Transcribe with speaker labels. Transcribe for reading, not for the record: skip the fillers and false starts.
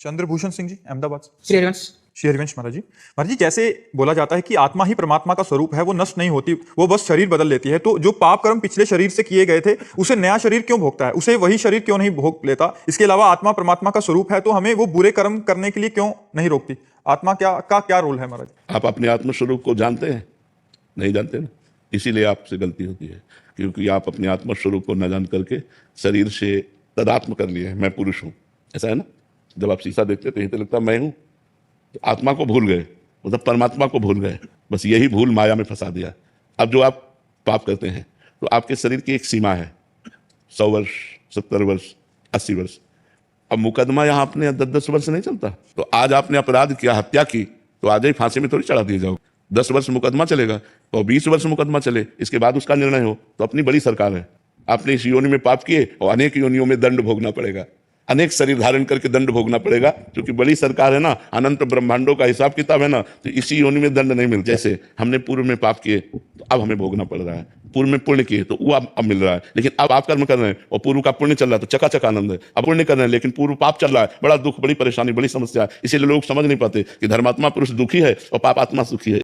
Speaker 1: चंद्रभूषण सिंह जी, अहमदाबाद से।
Speaker 2: श्री हरिवंश।
Speaker 1: श्री हरिवंश महाराज जी। महाराज जी, जैसे बोला जाता है कि आत्मा ही परमात्मा का स्वरूप है, वो नष्ट नहीं होती, वो बस शरीर बदल लेती है। तो जो पाप कर्म पिछले शरीर से किए गए थे, उसे नया शरीर क्यों भोगता है? उसे वही शरीर क्यों नहीं भोग लेता? इसके अलावा आत्मा परमात्मा का स्वरूप है, तो हमें वो बुरे कर्म करने के लिए क्यों नहीं रोकती? आत्मा क्या रोल है महाराज?
Speaker 3: आप अपने आत्म स्वरूप को जानते हैं? नहीं जानते ना, इसीलिए आपसे गलती होती है, क्योंकि आप अपने आत्म स्वरूप को न जान करके शरीर से तदात्म कर लिए, मैं पुरुष हूँ। ऐसा है ना, जब आप शीशा देखते तो यही तो लगता है मैं हूँ। तो आत्मा को भूल गए, मतलब परमात्मा को भूल गए। बस यही भूल माया में फंसा दिया। अब जो आप पाप करते हैं तो आपके शरीर की एक सीमा है, 100 वर्ष, 70 वर्ष, 80 वर्ष। अब मुकदमा यहाँ आपने 10-10 वर्ष नहीं चलता। तो आज आपने अपराध किया, हत्या की, तो आज ही फांसी में थोड़ी चढ़ा दिए जाओ। 10 वर्ष मुकदमा चलेगा तो 20 वर्ष मुकदमा चले, इसके बाद उसका निर्णय हो। तो अपनी बड़ी सरकार है, आपने इस योनि में पाप किए और अनेक योनियों में दंड भोगना पड़ेगा, अनेक शरीर धारण करके दंड भोगना पड़ेगा, क्योंकि बड़ी सरकार है ना, अनंत ब्रह्मांडों का हिसाब किताब है ना। तो इसी योनि में दंड नहीं मिलता। जैसे हमने पूर्व में पाप किए तो अब हमें भोगना पड़ रहा है, पूर्व में पुण्य किए तो वो अब मिल रहा है। लेकिन अब आप कर्म कर रहे हैं और पूर्व का पुण्य चल रहा है तो चकाचक आनंद है। अब पुण्य कर रहे हैं लेकिन पूर्व पाप चल रहा है, बड़ा दुख, बड़ी परेशानी, बड़ी समस्या है। इसीलिए लोग समझ नहीं पाते कि धर्मात्मा पुरुष दुखी है और पापात्मा सुखी है।